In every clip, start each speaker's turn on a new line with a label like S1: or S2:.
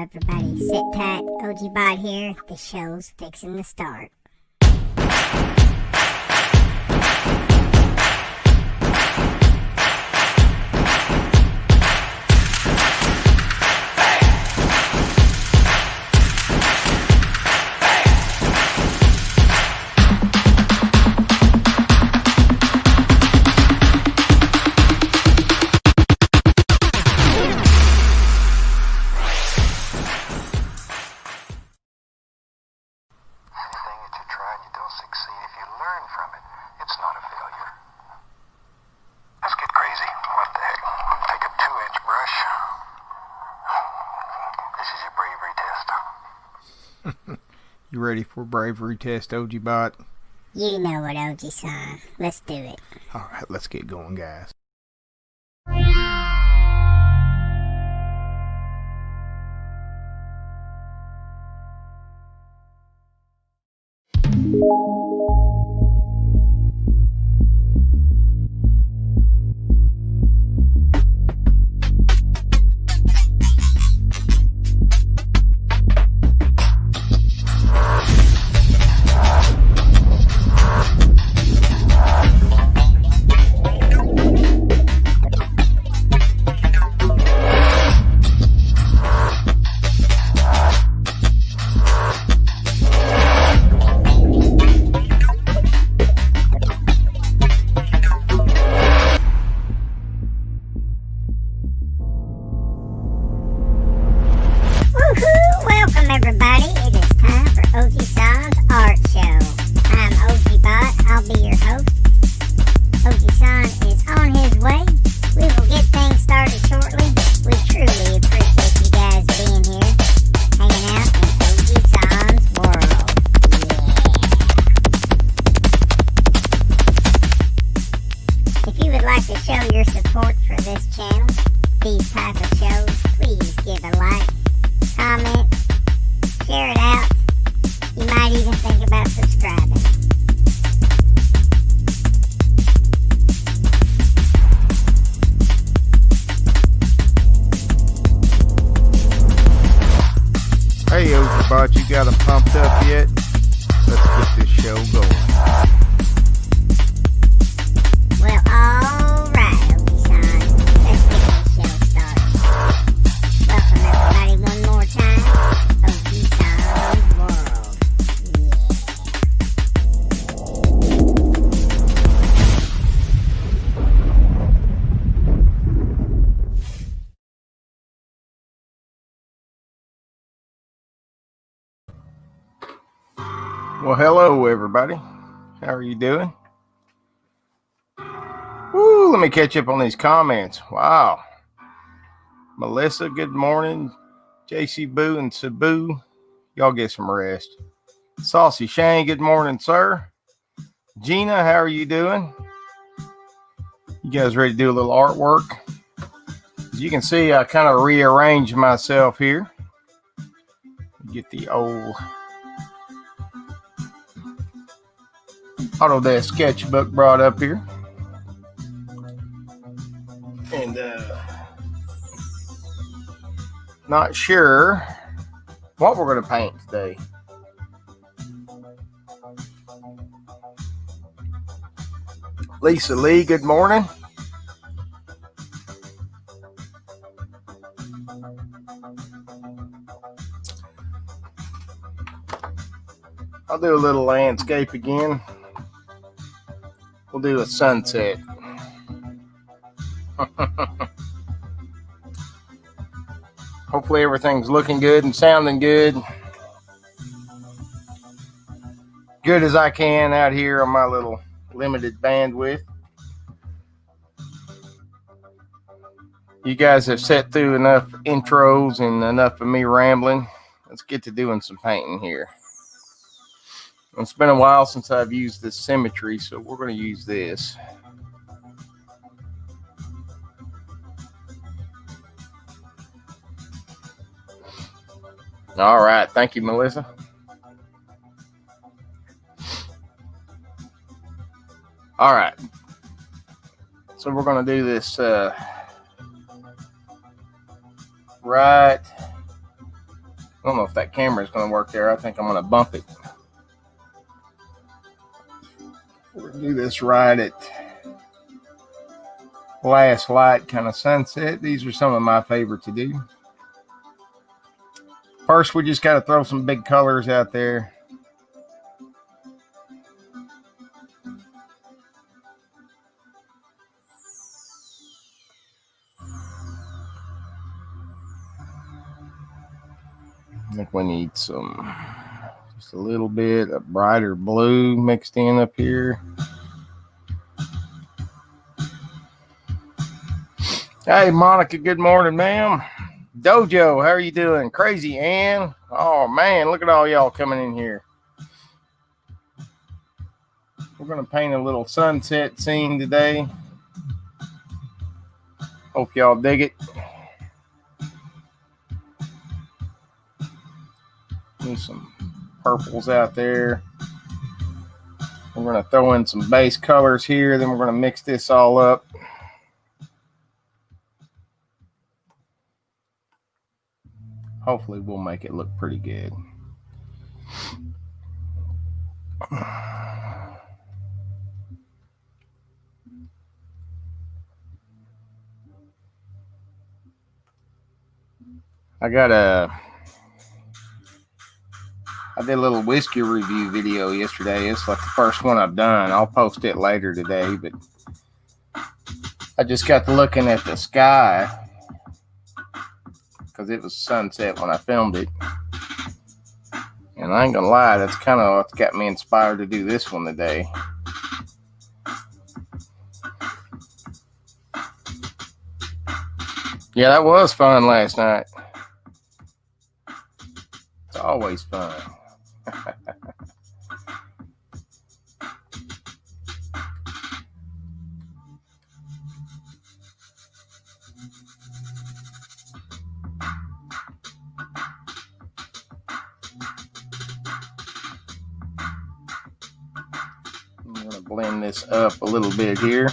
S1: everybody. Sit tight, OG Bot here. The show's fixing to start.
S2: You ready for bravery test, OG Bot?
S1: You know what, OG son. Let's do it.
S2: Alright, let's get going, guys.
S1: Welcome everybody, it is time for OG Son's Art Show. I'm OG Bot, I'll be your host. OG Son is on his way. We will get things started shortly. We truly appreciate you guys being here, hanging out in OG Son's world. Yeah! If you would like to show your support for this channel, these type of shows, please give a like, comment, share it out. You might even think about subscribing.
S2: Hey, OG Bot, you got them pumped up yet? Let's get this show going.
S1: Well, alright, OG Son. Let's get this show started. Welcome everybody one more time. OG Son's world.
S2: Well, hello, everybody. How are you doing? Woo, let me catch up on these comments. Wow. Melissa, good morning. JC Boo and Sabu, y'all get some rest. Saucy Shane, good morning, sir. Gina, how are you doing? You guys ready to do a little artwork? As you can see, I kind of rearranged myself here. Get the old Autodesk sketchbook brought up here. And not sure what we're going to paint today. Lisa Lee, good morning. I'll do a little landscape again. We'll do a sunset. Hopefully everything's looking good and sounding good. Good as I can out here on my little limited bandwidth. You guys have sat through enough intros and enough of me rambling. Let's get to doing some painting here. It's been a while since I've used this symmetry, so we're going to use this. All right. Thank you, Melissa. All right. So we're going to do this right I don't know if that camera is going to work there. I think I'm going to bump it. We're going to do this right at last light kind of sunset. These are some of my favorite to do. First, we just got to throw some big colors out there. I think we need just a little bit of brighter blue mixed in up here. Hey, Monica, good morning, ma'am. Dojo, how are you doing? Crazy Ann. Oh, man, look at all y'all coming in here. We're going to paint a little sunset scene today. Hope y'all dig it. There's some purples out there. We're going to throw in some base colors here. Then we're going to mix this all up. Hopefully we'll make it look pretty good. I did a little whiskey review video yesterday. It's like the first one I've done. I'll post it later today, but I just got to looking at the sky because it was sunset when I filmed it. And I ain't gonna lie, that's kind of what got me inspired to do this one today. Yeah, that was fun last night. It's always fun. I'm going to blend this up a little bit here.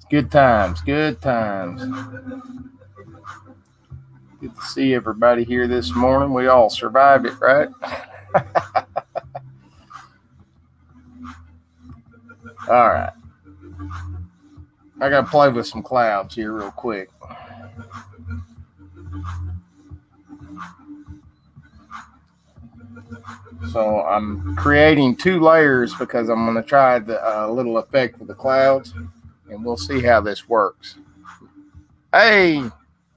S2: Good times, good times. Good to see everybody here this morning. We all survived it, right? All right. I got to play with some clouds here real quick. So I'm creating 2 layers because I'm going to try the little effect with the clouds, and we'll see how this works. Hey,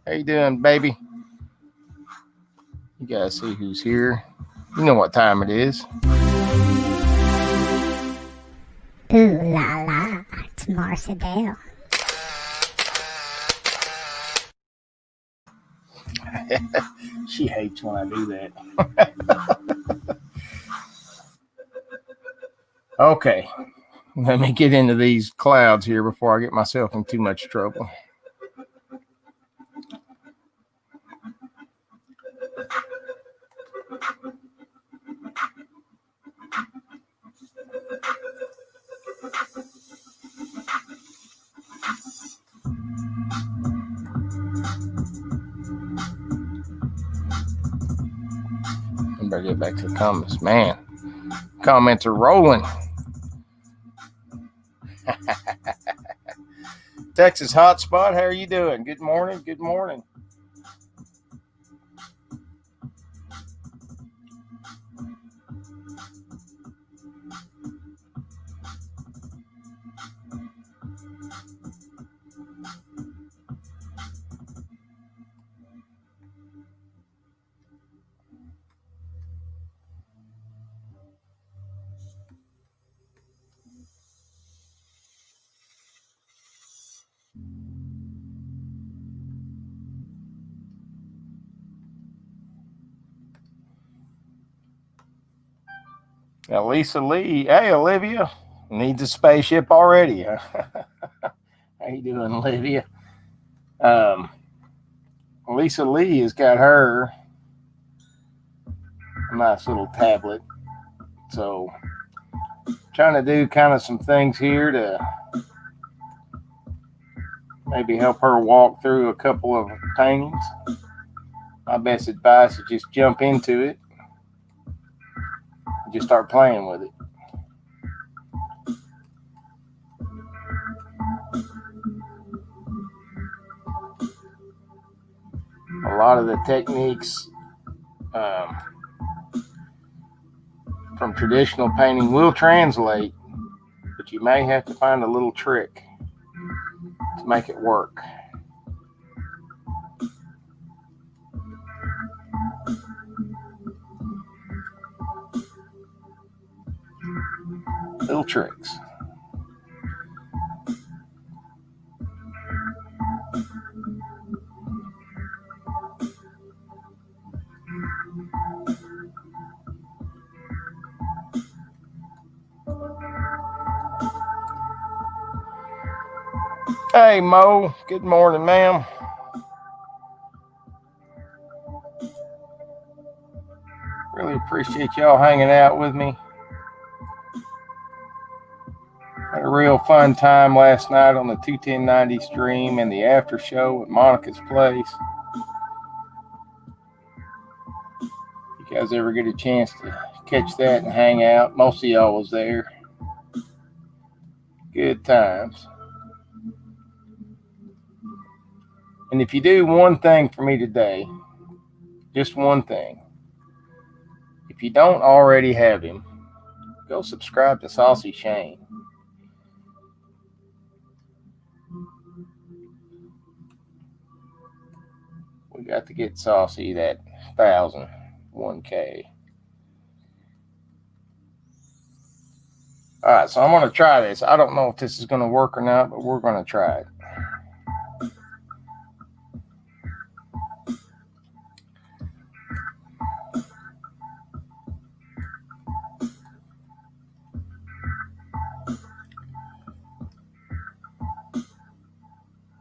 S2: how you doing, baby? You guys see who's here. You know what time it is.
S1: Ooh la la, it's Marcia Dale.
S2: She hates when I do that. Okay, let me get into these clouds here before I get myself in too much trouble. I better get back to the comments. Man, comments are rolling. Texas Hotspot, how are you doing? Good morning. Good morning. Now, Lisa Lee. Hey, Olivia. Needs a spaceship already. How you doing, Olivia? Lisa Lee has got her a nice little tablet. So, trying to do kind of some things here to maybe help her walk through a couple of paintings. My best advice is just jump into it and just start playing with it. A lot of the techniques from traditional painting will translate, but you may have to find a little trick to make it work. Little tricks. Hey, Mo. Good morning, ma'am. Really appreciate y'all hanging out with me. Had a real fun time last night on the 21090 stream and the after show at Monica's place. If you guys ever get a chance to catch that and hang out, most of y'all was there. Good times. And if you do one thing for me today, just one thing. If you don't already have him, go subscribe to Saucy Shane. We got to get Saucy that 1,001K. All right, so I'm going to try this. I don't know if this is going to work or not, but we're going to try it.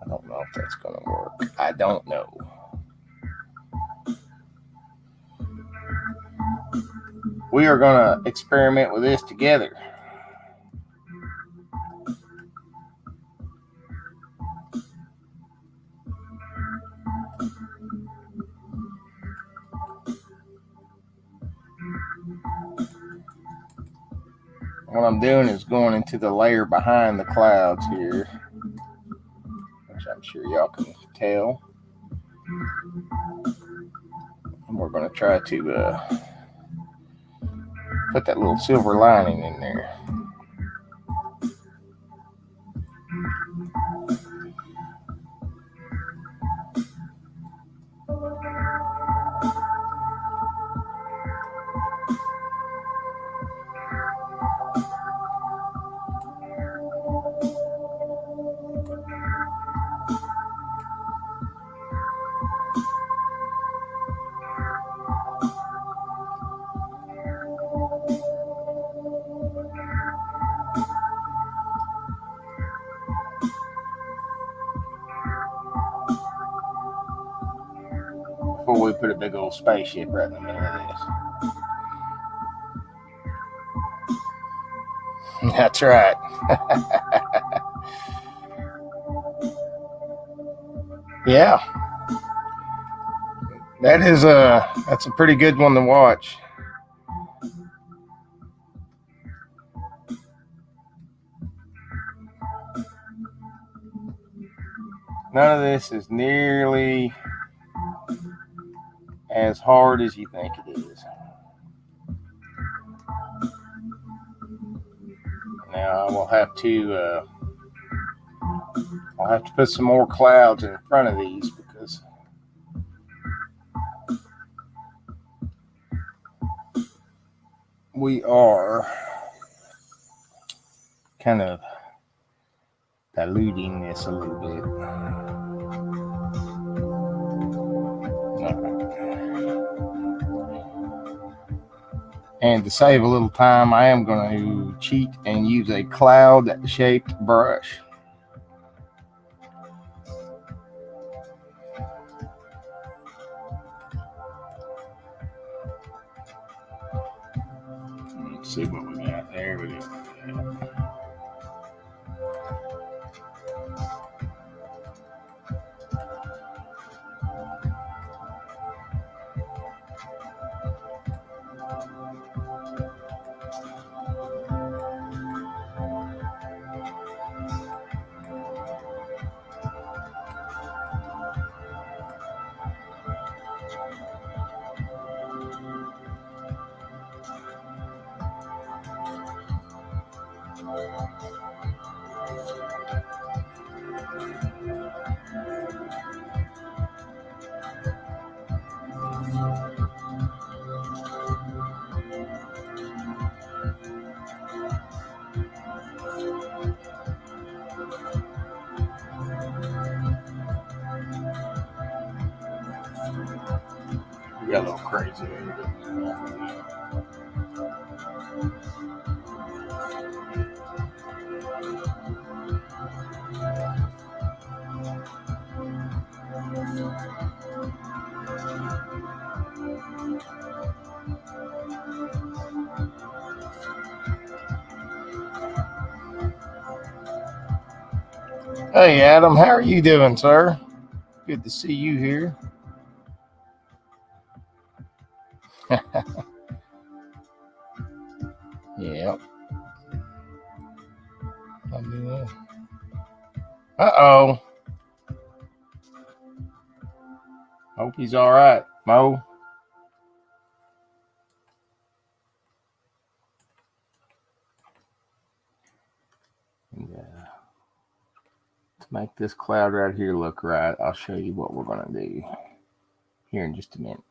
S2: I don't know if that's going to work. I don't know. We are going to experiment with this together. What I'm doing is going into the layer behind the clouds here, which I'm sure y'all can tell. And we're going to try to put that little silver lining in there. Before we put a big old spaceship right in the middle of this. That's right. Yeah. That's a pretty good one to watch. None of this is nearly as hard as you think it is. Now I will have to I'll have to put some more clouds in front of these because we are kind of diluting this a little bit. And to save a little time, I am going to cheat and use a cloud-shaped brush. Let's see what we got there. We got a little crazy. Hey, Adam, how are you doing, sir? Good to see you here. Yep. Uh-oh. Hope he's all right, Mo. To make this cloud right here look right, I'll show you what we're going to do here in just a minute.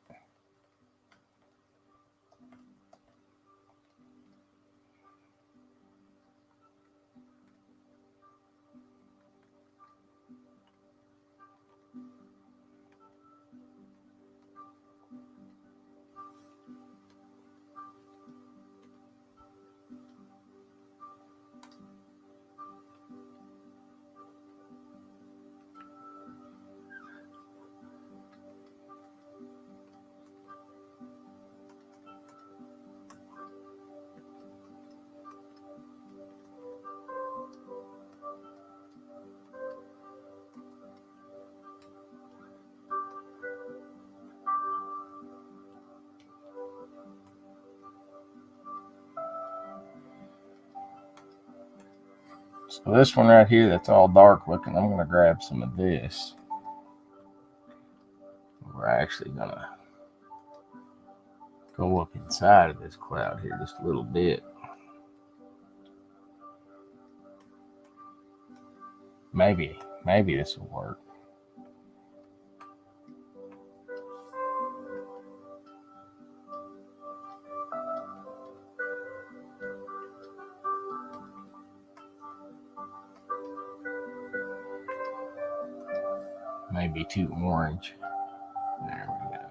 S2: So this one right here that's all dark looking, I'm going to grab some of this. We're actually going to go up inside of this cloud here just a little bit. Maybe this will work. Maybe too orange. There we go.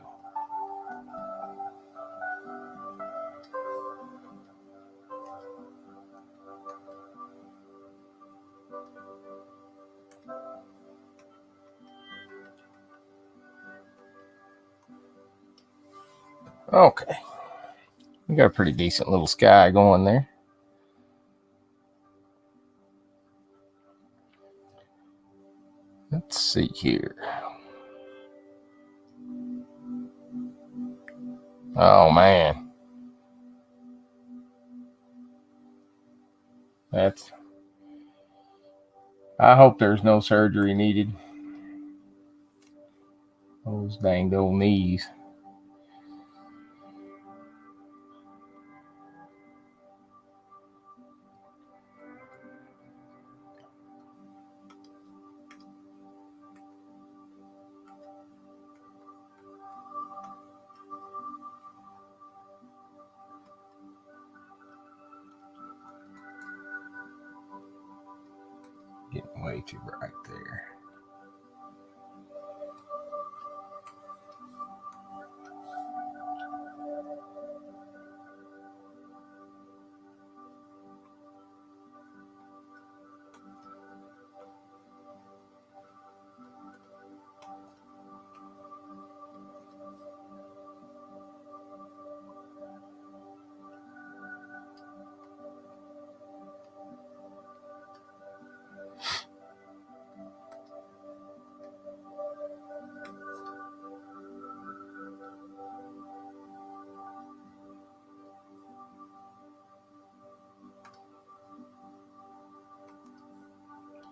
S2: Okay. We got a pretty decent little sky going there. Let's see here. Oh, man. I hope there's no surgery needed. Those danged old knees. Getting way too bright there.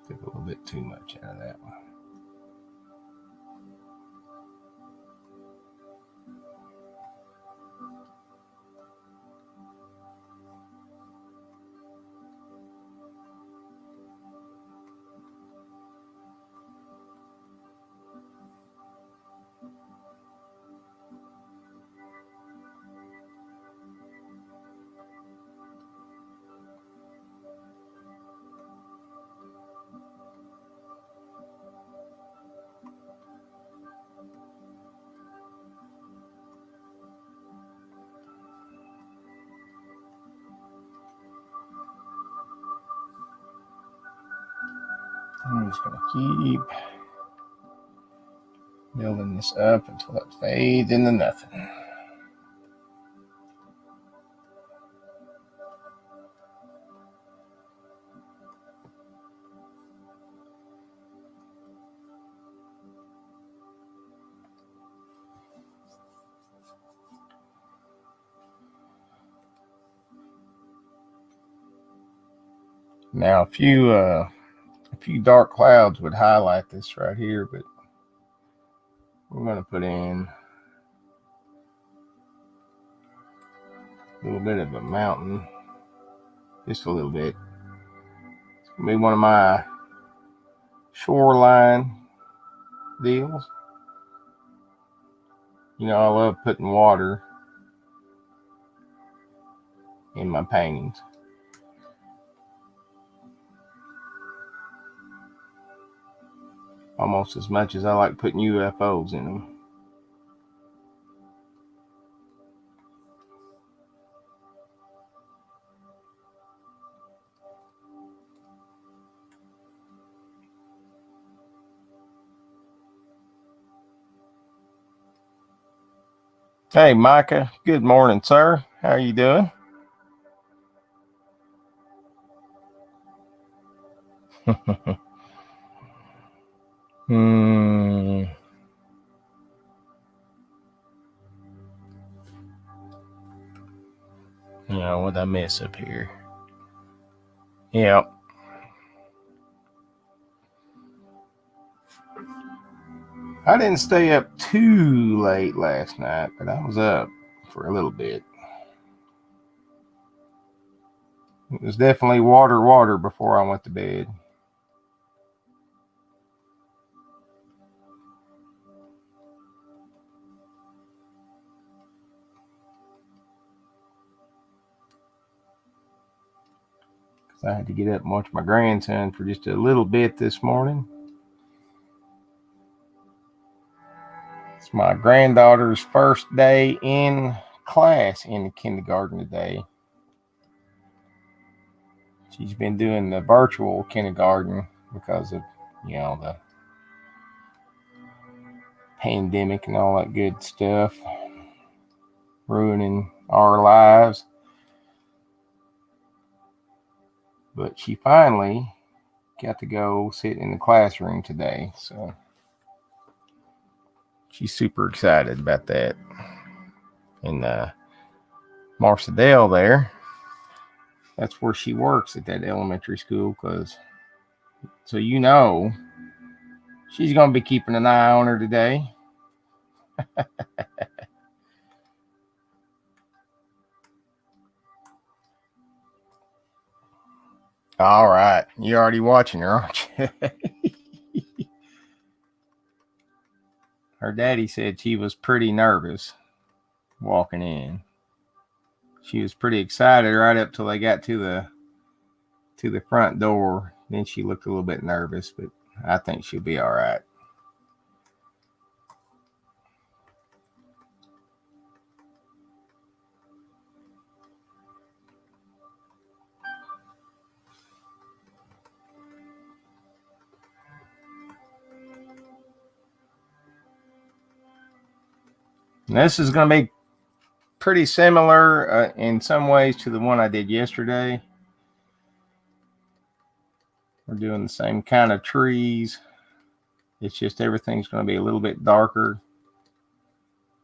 S2: Took a little bit too much out of that one. I'm just going to keep building this up until it fades into nothing. Now, a few dark clouds would highlight this right here, but we're going to put in a little bit of a mountain, just a little bit. It's going to be one of my shoreline deals. You know, I love putting water in my paintings. Almost as much as I like putting UFOs in them. Hey, Micah. Good morning, sir. How are you doing? What'd I miss up here? Yep. I didn't stay up too late last night, but I was up for a little bit. It was definitely water before I went to bed. I had to get up and watch my grandson for just a little bit this morning. It's my granddaughter's first day in class in kindergarten today. She's been doing the virtual kindergarten because of, the pandemic and all that good stuff, ruining our lives. But she finally got to go sit in the classroom today, so she's super excited about that. And Marcedale there, that's where she works at that elementary school, so she's going to be keeping an eye on her today. All right. You're already watching her, aren't you? Her daddy said she was pretty nervous walking in. She was pretty excited right up till they got to the front door. Then she looked a little bit nervous, but I think she'll be all right. And this is going to be pretty similar in some ways to the one I did yesterday. We're doing the same kind of trees. It's just everything's going to be a little bit darker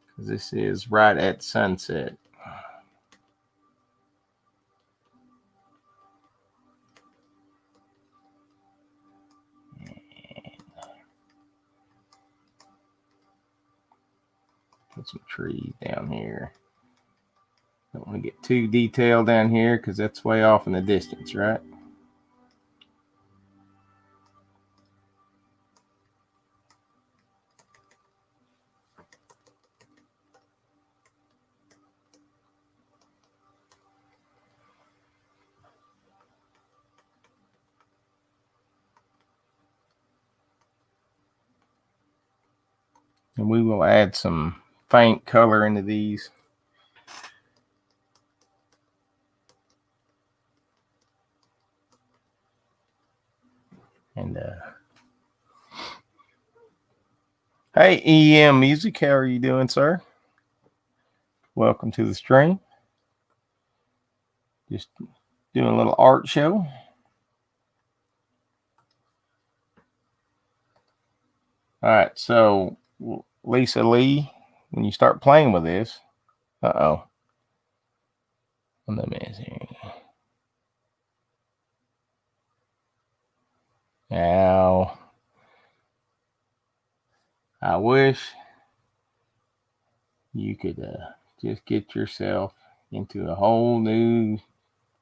S2: because this is right at sunset. Put some trees down here. Don't want to get too detailed down here because that's way off in the distance, right? And we will add some faint color into these. And hey, EM Music, how are you doing, sir? Welcome to the stream. Just doing a little art show. All right, so Lisa Lee, when you start playing with this, let me see. Now, I wish you could just get yourself into a whole new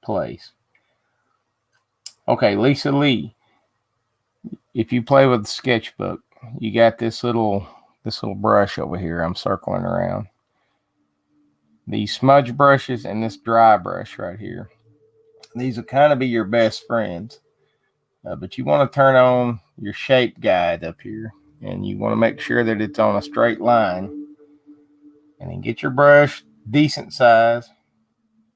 S2: place. Okay, Lisa Lee, if you play with the sketchbook, you got this little brush over here I'm circling around. These smudge brushes and this dry brush right here. These will kind of be your best friends. But you want to turn on your shape guide up here, and you want to make sure that it's on a straight line. And then get your brush decent size,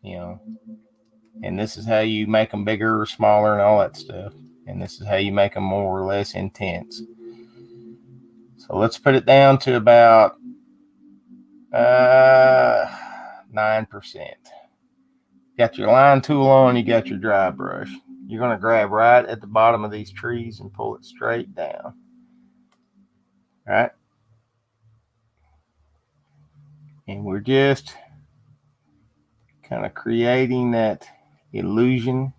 S2: and this is how you make them bigger or smaller and all that stuff. And this is how you make them more or less intense. So let's put it down to about 9%. Got your line tool on, you got your dry brush. You're going to grab right at the bottom of these trees and pull it straight down. All right? And we're just kind of creating that illusion.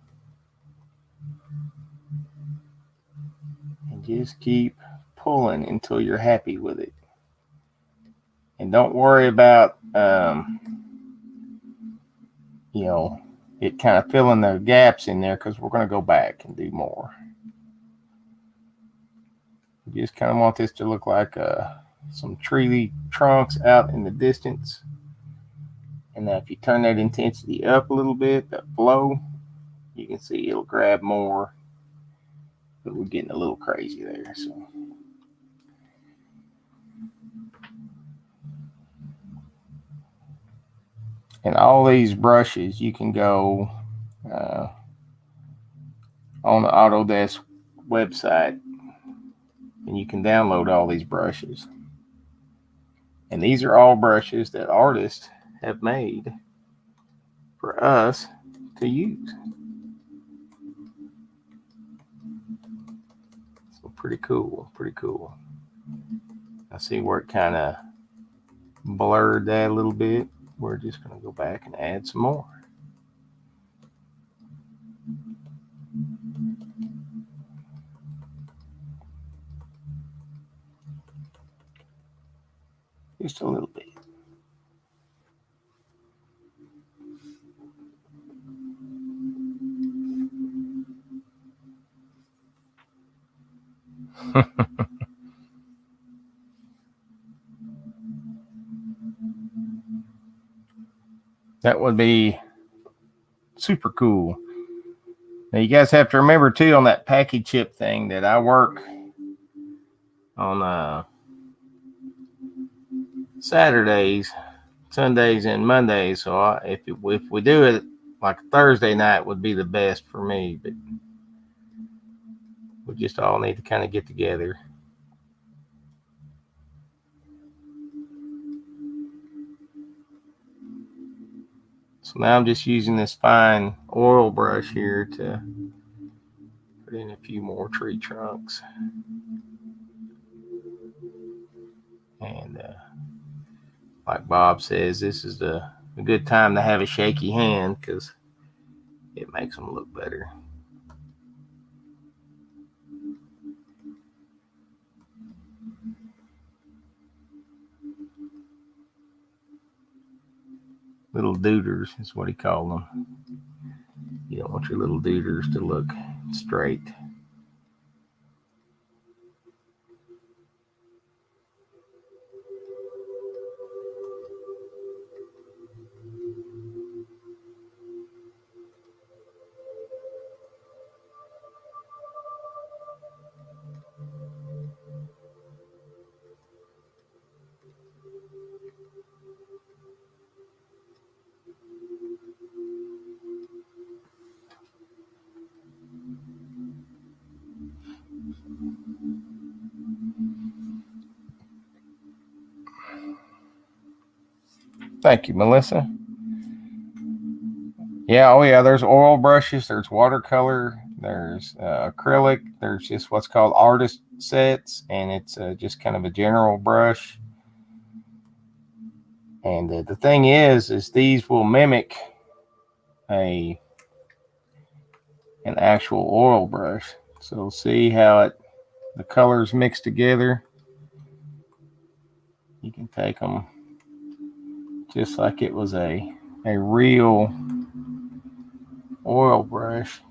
S2: And just keep pulling until you're happy with it. And don't worry about, it kind of filling the gaps in there, because we're going to go back and do more. We just kind of want this to look like some tree trunks out in the distance. And now if you turn that intensity up a little bit, that flow, you can see it'll grab more. But we're getting a little crazy there. So. And all these brushes, you can go on the Autodesk website, and you can download all these brushes. And these are all brushes that artists have made for us to use. So pretty cool. I see where it kind of blurred that a little bit. We're just going to go back and add some more. Just a little bit. That would be super cool. Now you guys have to remember too, on that package chip thing, that I work on Saturdays, Sundays, and Mondays. So if we do it like Thursday night would be the best for me, but we just all need to kind of get together. So now I'm just using this fine oil brush here to put in a few more tree trunks. And like Bob says, this is a good time to have a shaky hand, because it makes them look better. Little dooders is what he called them. You don't want your little dooders to look straight. Thank you, Melissa. Yeah, oh yeah, there's oil brushes, there's watercolor, there's acrylic, there's just what's called artist sets, and it's just kind of a general brush. And the thing is these will mimic an actual oil brush. So see how the colors mix together. You can take them just like it was a real oil brush,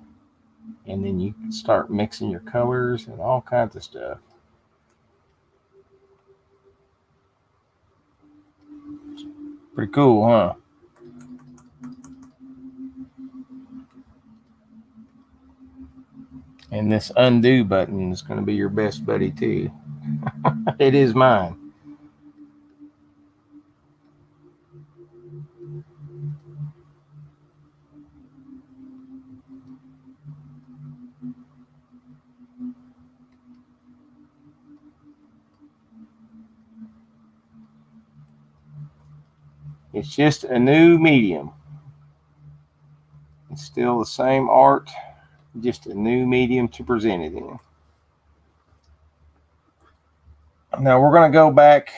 S2: and then you can start mixing your colors and all kinds of stuff. Pretty cool, huh? And this undo button is going to be your best buddy too. It is mine. It's just a new medium. It's still the same art, just a new medium to present it in. Now we're going to go back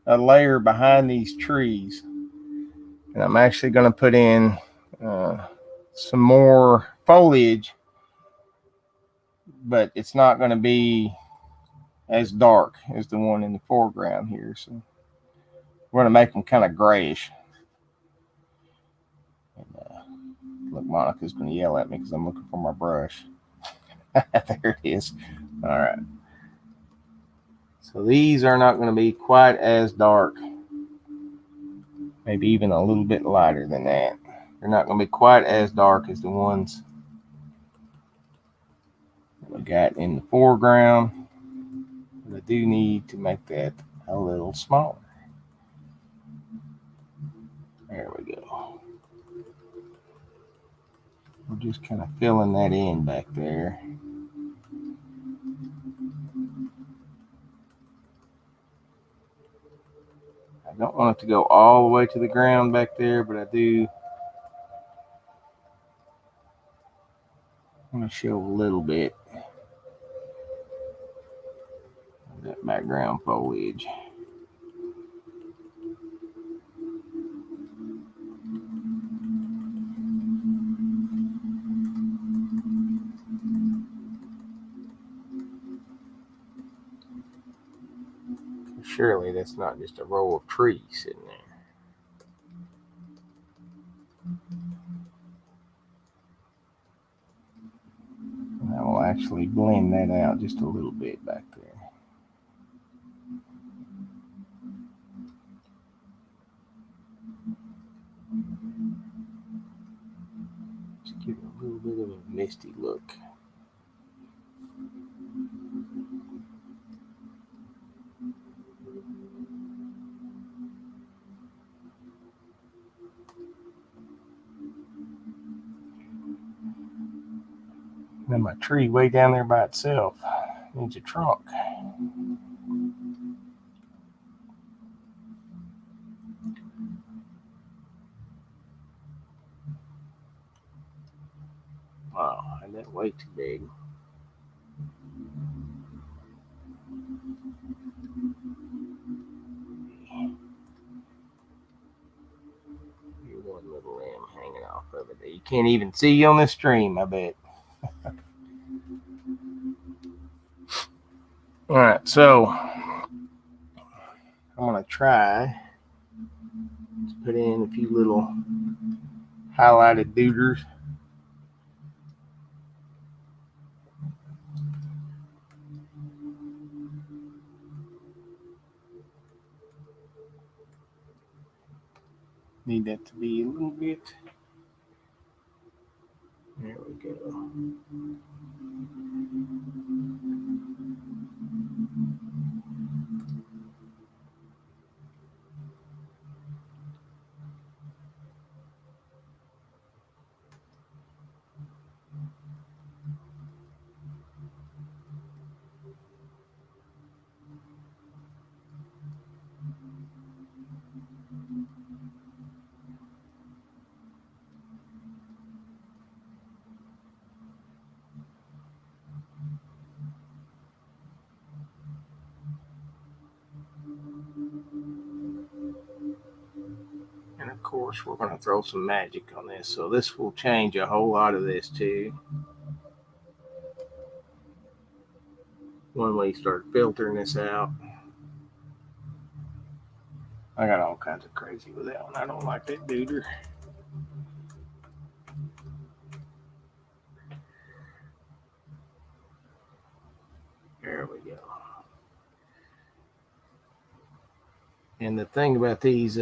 S2: a layer behind these trees, and I'm actually going to put in some more foliage, but it's not going to be as dark as the one in the foreground here. So we're going to make them kind of grayish. And, look, Monica's going to yell at me because I'm looking for my brush. There it is. All right. So these are not going to be quite as dark. Maybe even a little bit lighter than that. They're not going to be quite as dark as the ones that we got in the foreground. But I do need to make that a little smaller. There we go. We're just kind of filling that in back there. I don't want it to go all the way to the ground back there, but I do want to show a little bit of that background foliage. Surely that's not just a row of trees sitting there. And I will actually blend that out just a little bit back there. Just give it a little bit of a misty look. Then my tree way down there by itself needs a trunk. Wow, and that way too big. One little limb hanging off of it that you can't even see on the stream, I bet. All right, so I'm going to try Let's put in a few little highlighted duders. Need that to be a little bit. There we go. And of course, we're going to throw some magic on this. So this will change a whole lot of this too. When we start filtering this out. I got all kinds of crazy with that one. I don't like that duder. There we go. And the thing about these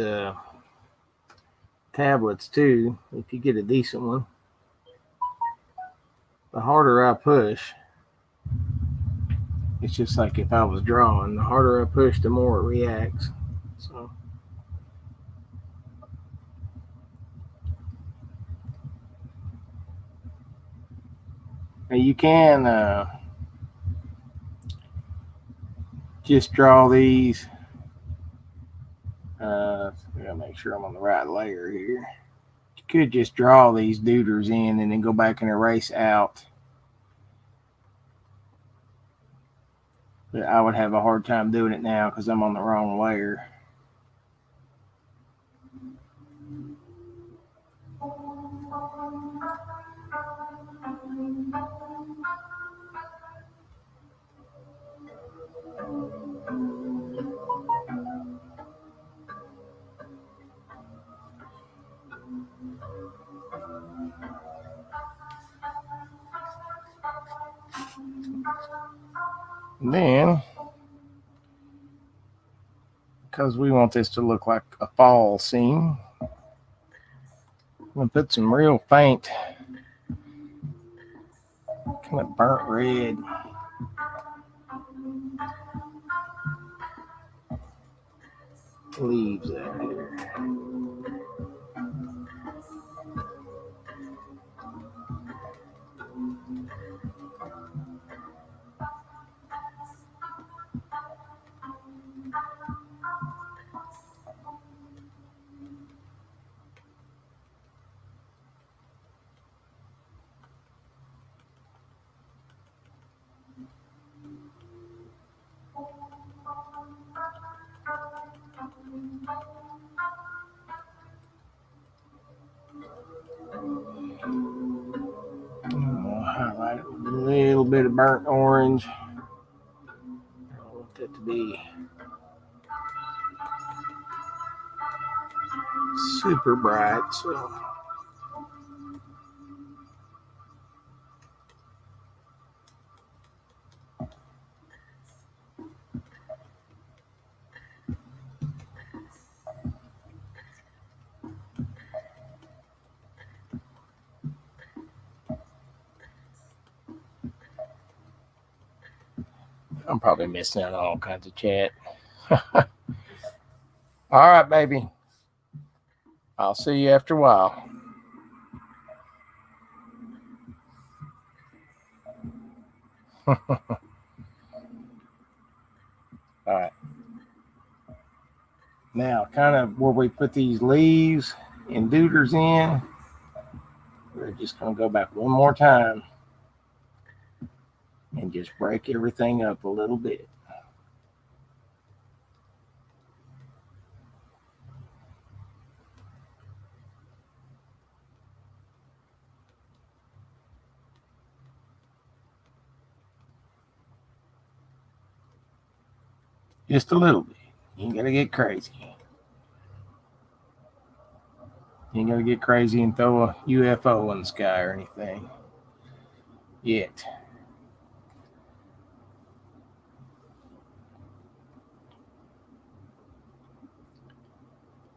S2: tablets too, if you get a decent one, the harder I push, it's just like if I was drawing, the harder I push, the more it reacts. So now you can just draw these. I gotta make sure I'm on the right layer here. You could just draw these duders in and then go back and erase out. But I would have a hard time doing it now because I'm on the wrong layer. And then, because we want this to look like a fall scene, I'm going to put some real faint, kind of burnt red leaves out here. Highlight it with a little bit of burnt orange. I want that to be super bright, so I'm probably missing out on all kinds of chat. All right, baby. I'll see you after a while. All right. Now, kind of where we put these leaves and duders in, we're just going to go back one more time and just break everything up a little bit. Just a little bit. You ain't got to get crazy. You ain't gonna get crazy and throw a UFO in the sky or anything yet.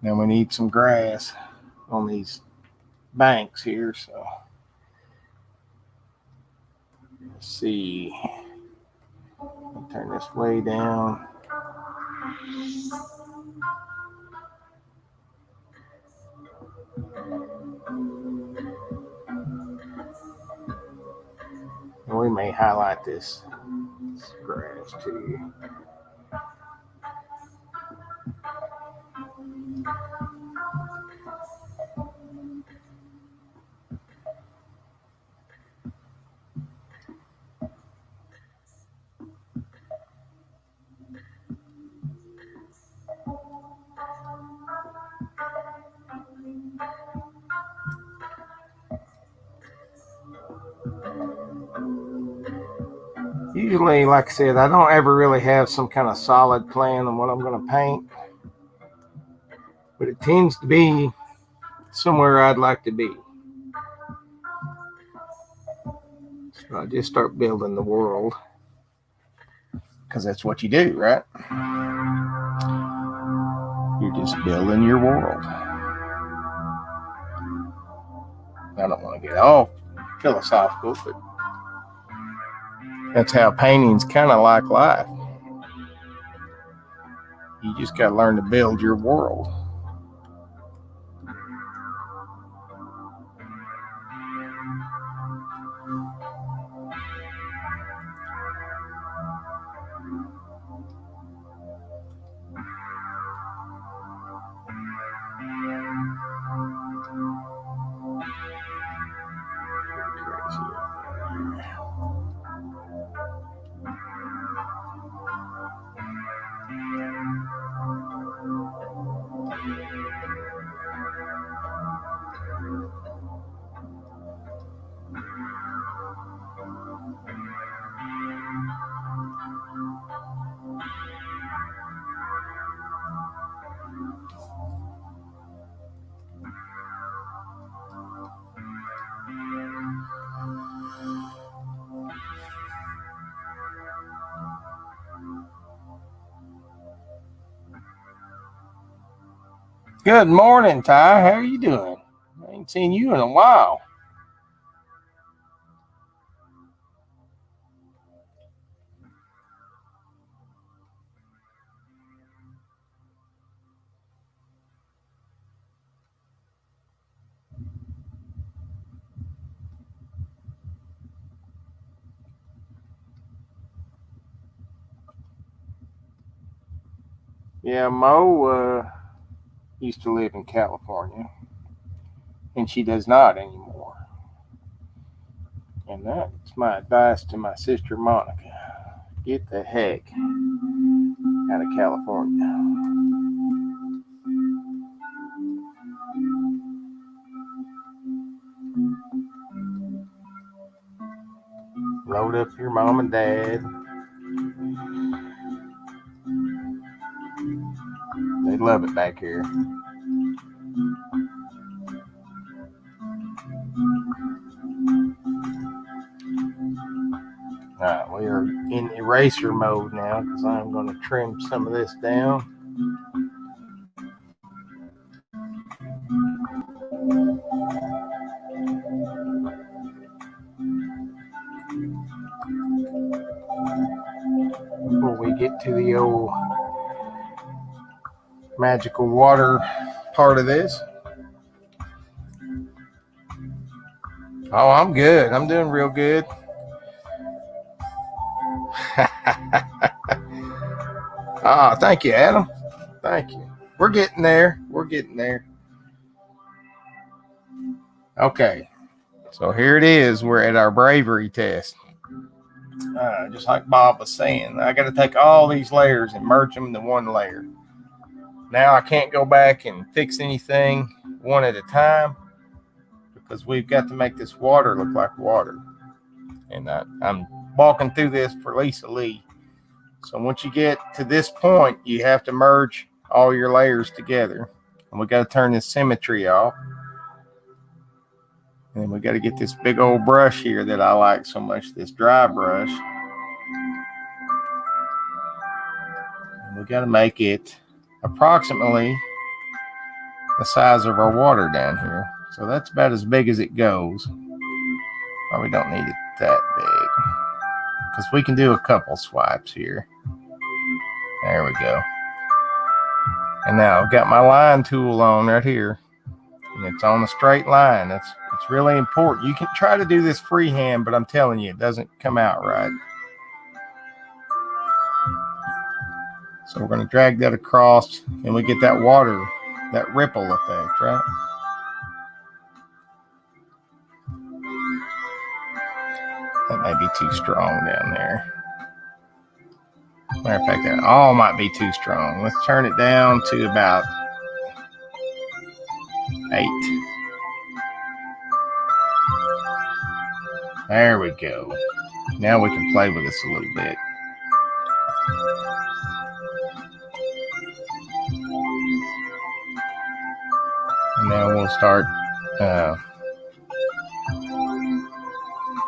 S2: Now we need some grass on these banks here, so let's see. I'll turn this way down. And we may highlight this grass too. Usually, like I said, I don't ever really have some kind of solid plan on what I'm going to paint, but it tends to be somewhere I'd like to be. So I just start building the world, because that's what you do, right? You're just building your world. I don't want to get all philosophical, but that's how painting's kind of like life. You just got to learn to build your world. Good morning, Ty. How are you doing? I ain't seen you in a while. Yeah, Mo used to live in California, and she does not anymore. And that's my advice to my sister Monica. Get the heck out of California. Load up your mom and dad. They love it back here. Alright, we are in eraser mode now because I'm going to trim some of this down. Before we get to the old magical water part of this. Oh, I'm good. I'm doing real good. Thank you, Adam. Thank you. We're getting there. We're getting there. Okay. So here it is. We're at our bravery test. Just like Bob was saying, I got to take all these layers and merge them into one layer. Now I can't go back and fix anything one at a time because we've got to make this water look like water. And I'm walking through this for Lisa Lee. So once you get to this point, you have to merge all your layers together. And we got to turn this symmetry off. And we got to get this big old brush here that I like so much, this dry brush. And we got to make it approximately the size of our water down here. So that's about as big as it goes. Probably don't need it that big, because we can do a couple swipes here. There we go. And now I've got my line tool on right here, and it's on a straight line. It's really important. You can try to do this freehand, but I'm telling you, it doesn't come out right. So we're going to drag that across, and we get that water, that ripple effect, right? That may be too strong down there. Matter of fact, that all might be too strong. Let's turn it down to about 8. There we go. Now we can play with this a little bit. And now we'll start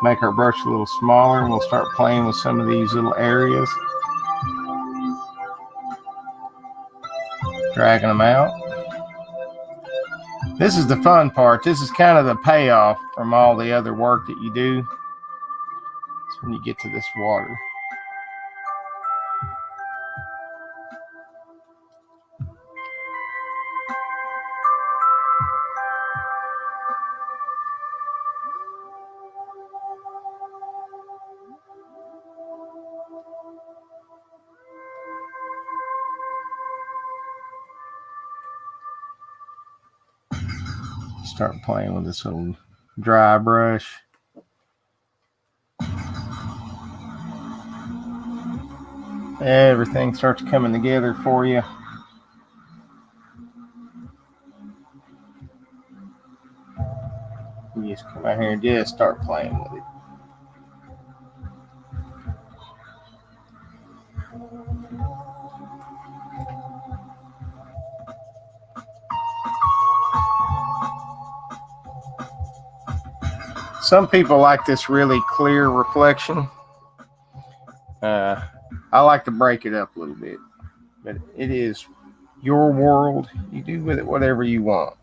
S2: make our brush a little smaller, and we'll start playing with some of these little areas. Dragging them out. This is the fun part. This is kind of the payoff from all the other work that you do. It's when you get to this water. Start playing with this little dry brush. Everything starts coming together for you. You just come out here and just start playing with it. Some people like this really clear reflection. I like to break it up a little bit, but it is your world. You do with it whatever you want.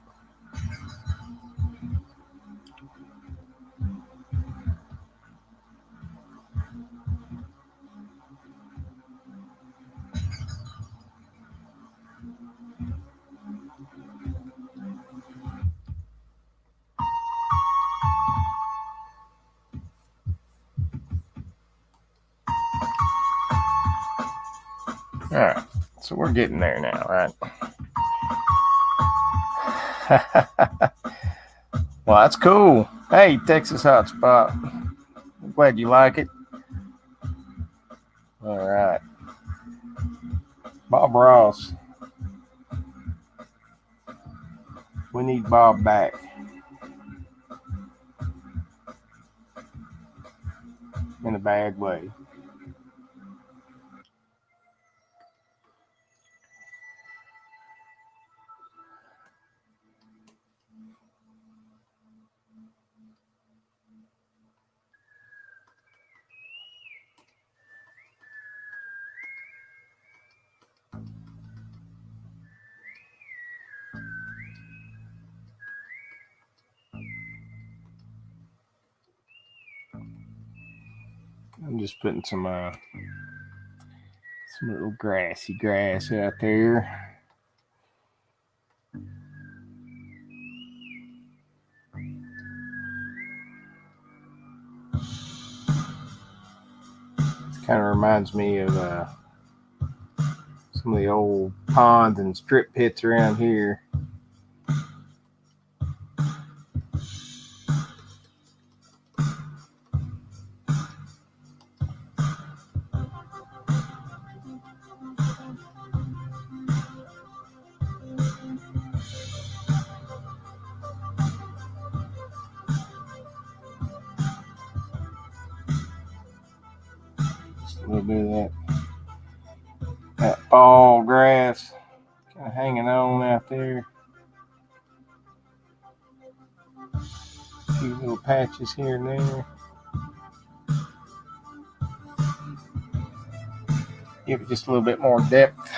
S2: All right, so we're getting there now, right? Well, that's cool. Hey, Texas Hotspot. I'm glad you like it. All right. Bob Ross. We need Bob back. In a bad way. I'm just putting some little grassy grass out there. It kind of reminds me of some of the old ponds and strip pits around here. A little bit of that fall grass kind of hanging on out there. few little patches here and there. Give it just a little bit more depth.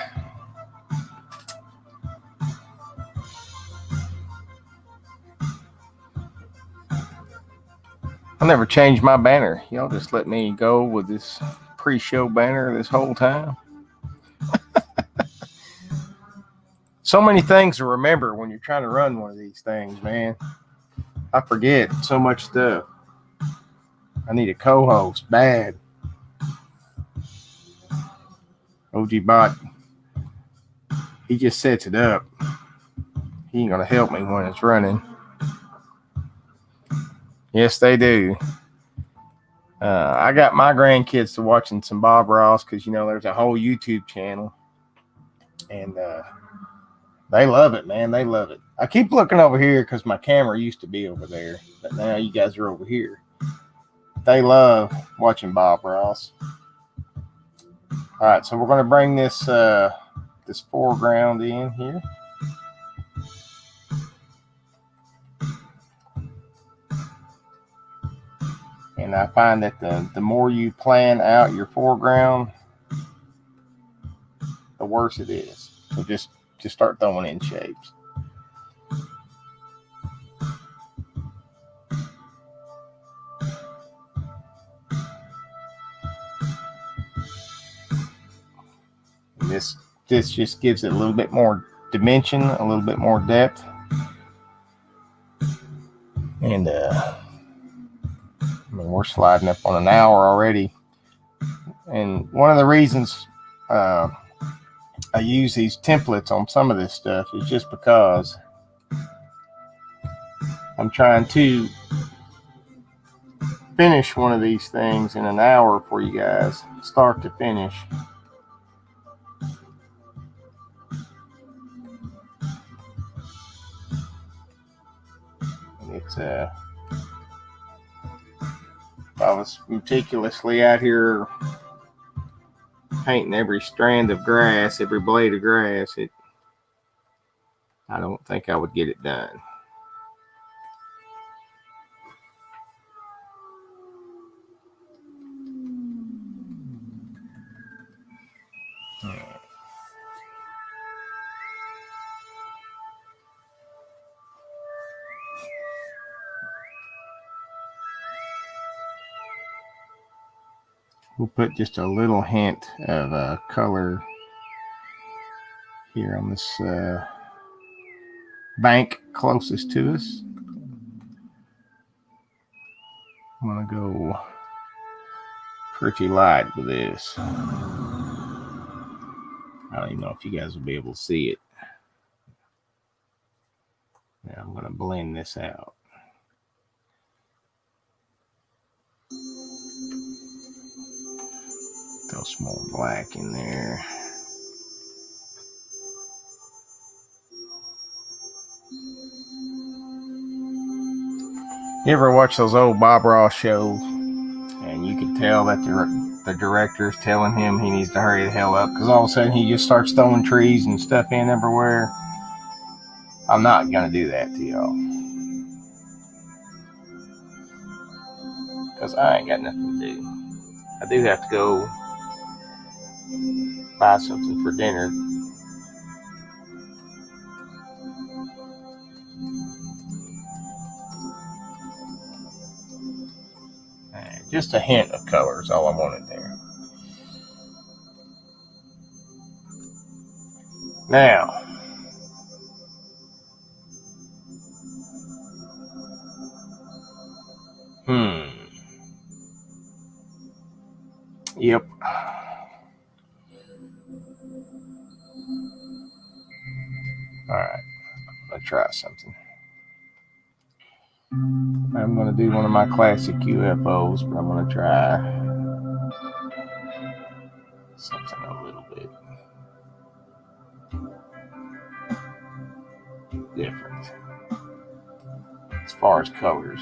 S2: I never changed my banner. Y'all just let me go with this pre-show banner this whole time. So many things to remember when you're trying to run one of these things, man. I forget so much stuff. I need a co-host bad. OG Bot, he just sets it up. He ain't gonna help me when it's running. Yes, they do. I got my grandkids to watching some Bob Ross because, you know, there's a whole YouTube channel. And they love it, man. They love it. I keep looking over here because my camera used to be over there. But now you guys are over here. They love watching Bob Ross. All right, so we're going to bring this this foreground in here. And I find that the more you plan out your foreground, the worse it is. So just start throwing in shapes. And this just gives it a little bit more dimension, a little bit more depth. And I mean, we're sliding up on an hour already. And one of the reasons I use these templates on some of this stuff is just because I'm trying to finish one of these things in an hour for you guys, start to finish. And it's if I was meticulously out here painting every strand of grass, every blade of grass, I don't think I would get it done. We'll put just a little hint of color here on this bank closest to us. I'm going to go pretty light with this. I don't even know if you guys will be able to see it. Now I'm going to blend this out. Throw some more black in there. You ever watch those old Bob Ross shows and you can tell that the director's telling him he needs to hurry the hell up because all of a sudden he just starts throwing trees and stuff in everywhere? I'm not going to do that to y'all because I ain't got nothing to do. I do have to go buy something for dinner. Just a hint of color is all I wanted there. Now, yep. All right, I'm gonna try something. I'm gonna do one of my classic UFOs, but I'm gonna try something a little bit different as far as colors.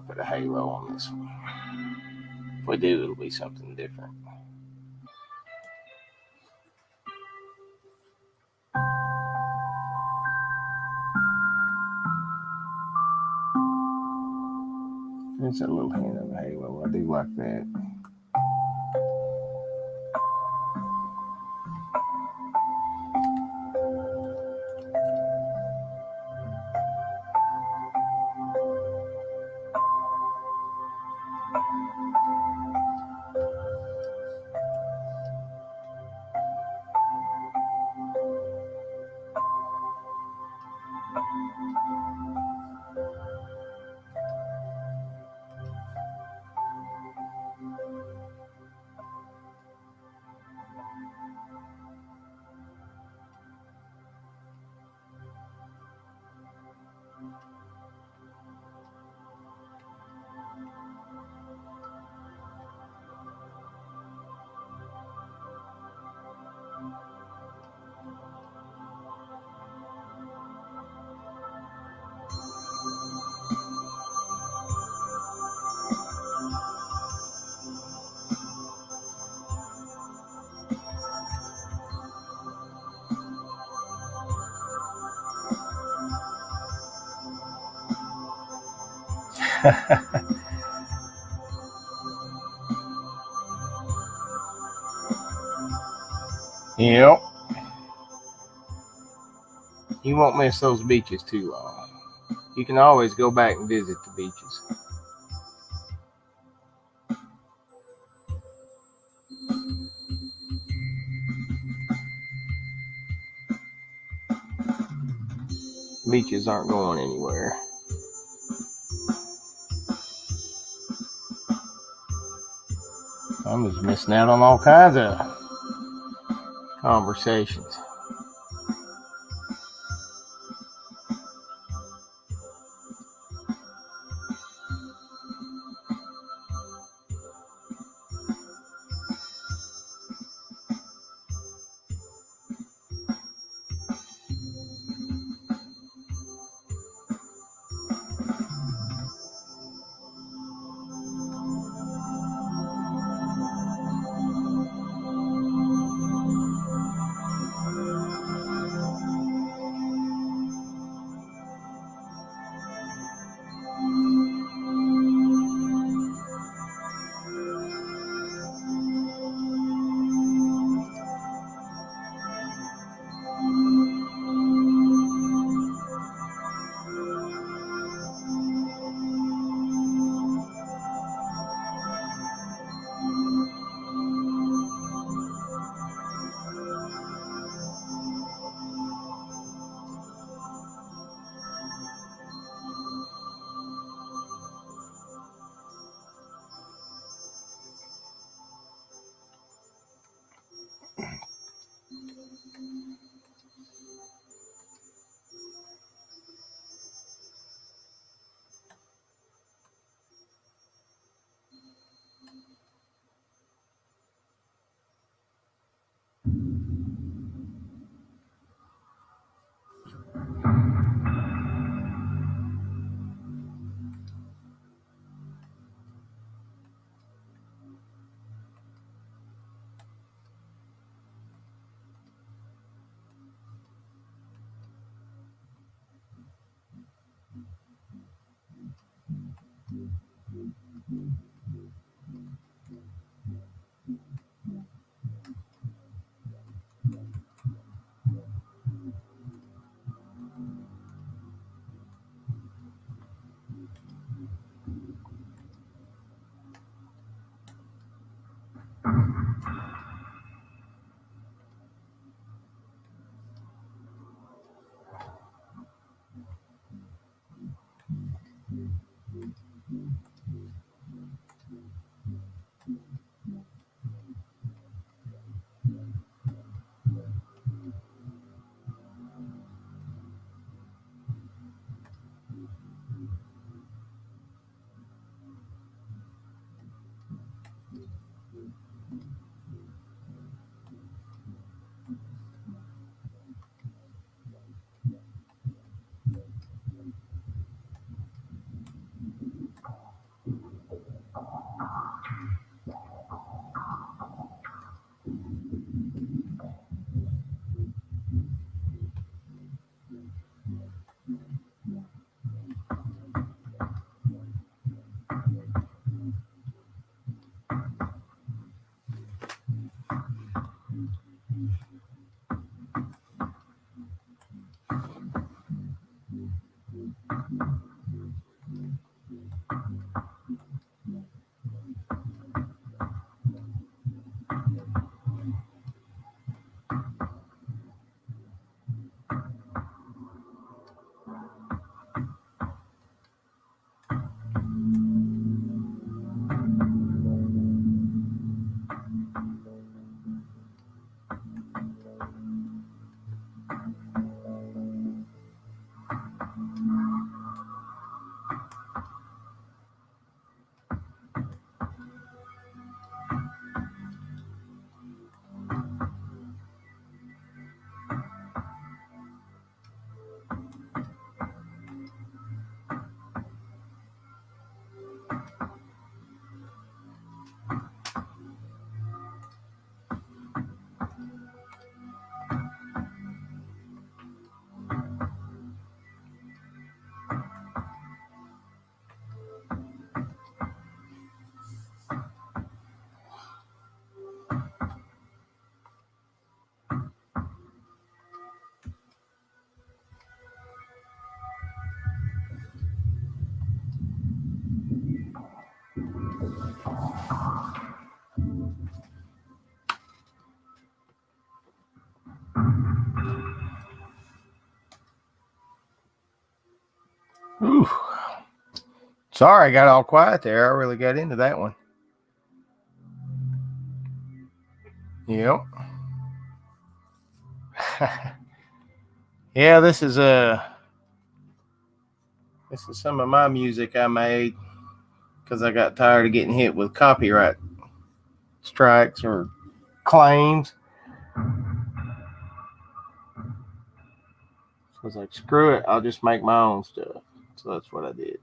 S2: to put a halo on this one. If we do, it'll be something different. There's a little hint of a halo. I do like that. Yep. You won't miss those beaches too long. You can always go back and visit the beaches. Beaches aren't going anywhere. I'm just missing out on all kinds of conversations. Ooh. Sorry, I got all quiet there. I really got into that one. Yep. Yeah, this is some of my music I made because I got tired of getting hit with copyright strikes or claims. So I was like, screw it, I'll just make my own stuff. So that's what I did.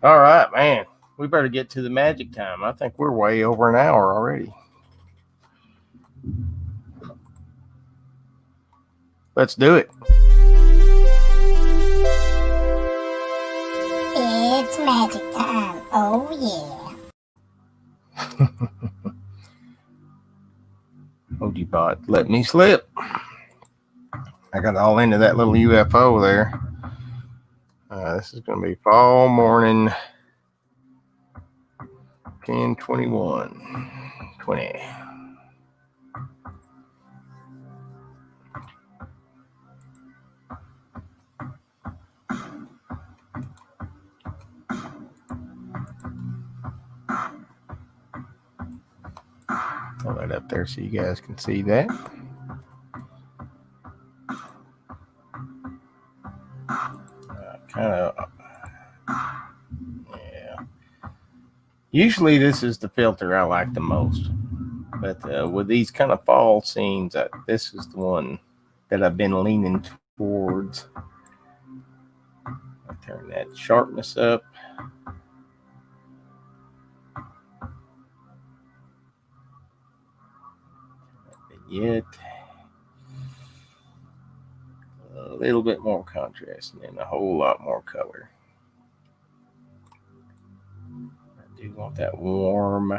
S2: All right, man. We better get to the magic time. I think we're way over an hour already. Let's do it.
S1: It's magic time. Oh, yeah.
S2: OGBot let me slip. I got all into that little UFO there. This is going to be fall morning 10/21/20. I'll let up there so you guys can see that. Yeah. Usually this is the filter I like the most. But with these kind of fall scenes, this is the one that I've been leaning towards. I'll turn that sharpness up. Yet a little bit more contrast and then a whole lot more color. I do want that warm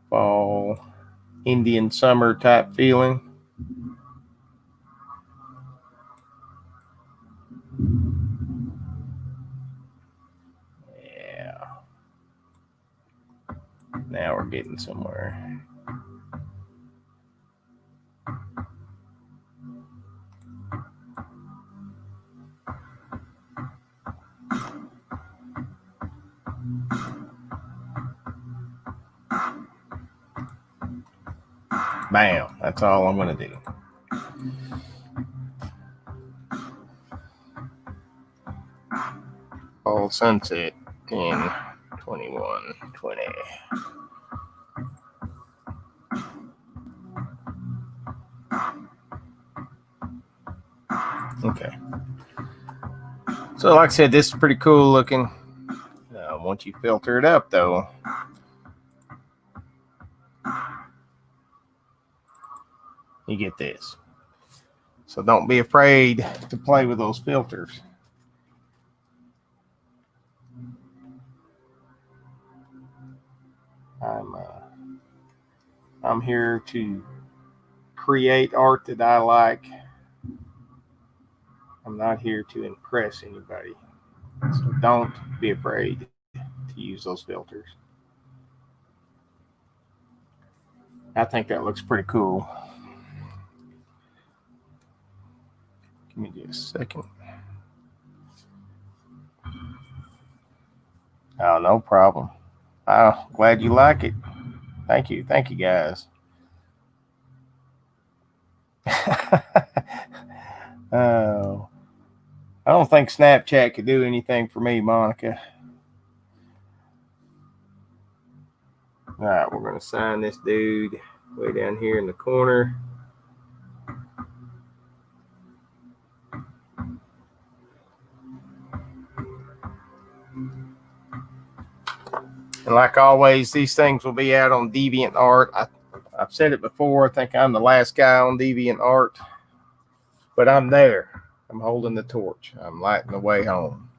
S2: fall Indian summer type feeling. Yeah. Now we're getting somewhere. Bam. That's all I'm going to do. All sunset 10, 21, 20. Okay. So like I said, this is pretty cool looking. Once you filter it up though, you get this. So don't be afraid to play with those filters. I'm here to create art that I like. I'm not here to impress anybody. So don't be afraid to use those filters. I think that looks pretty cool. Give me just a second. Oh, no problem. Oh, glad you like it. Thank you. Thank you, guys. Oh, I don't think Snapchat could do anything for me, Monica. All right, we're going to sign this dude way down here in the corner. And like always, these things will be out on DeviantArt. I've said it before. I think I'm the last guy on DeviantArt, but I'm there. I'm holding the torch. I'm lighting the way home.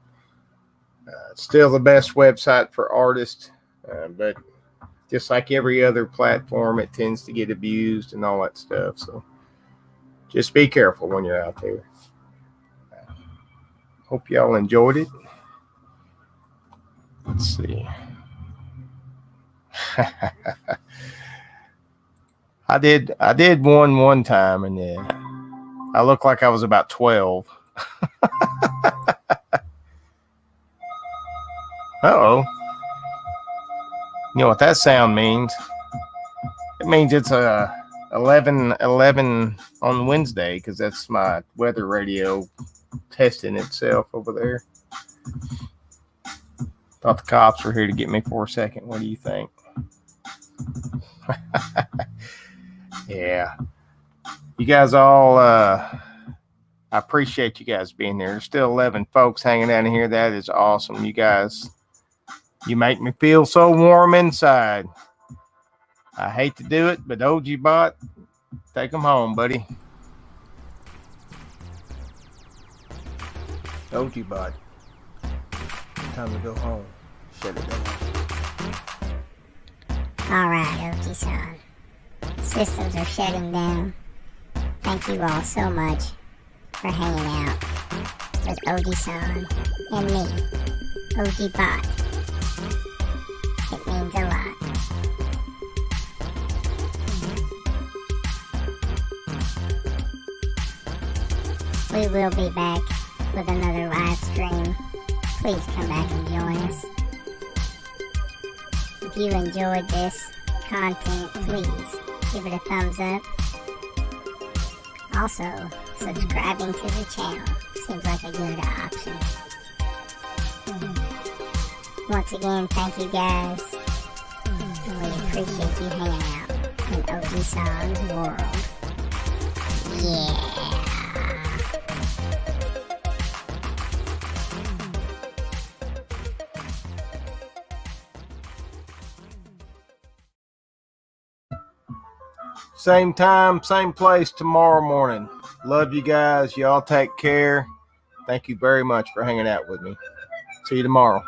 S2: It's still the best website for artists, but just like every other platform, it tends to get abused and all that stuff. So just be careful when you're out there. Hope y'all enjoyed it. Let's see. I did one time, and I looked like I was about 12. Uh-oh. You know what that sound means? It means it's 11:11 on Wednesday, because that's my weather radio testing itself over there. Thought the cops were here to get me for a second. What do you think? Yeah. You guys all, I appreciate you guys being there. There's still 11 folks hanging out in here. That is awesome. You guys, you make me feel so warm inside. I hate to do it, but OG Bot, take them home, buddy. OG Bot, time to go home. Shut it down.
S1: All right, OG Son. Systems are shutting down. Thank you all so much for hanging out with OG Son and me, OG Bot. It means a lot. We will be back with another live stream. Please come back and join us. If you enjoyed this content, please give it a thumbs up. Also, subscribing to the channel seems like a good option. Once again, thank you guys. And we appreciate you hanging out in OG Son's world. Yeah.
S2: Same time, same place tomorrow morning. Love you guys. Y'all take care. Thank you very much for hanging out with me. See you tomorrow.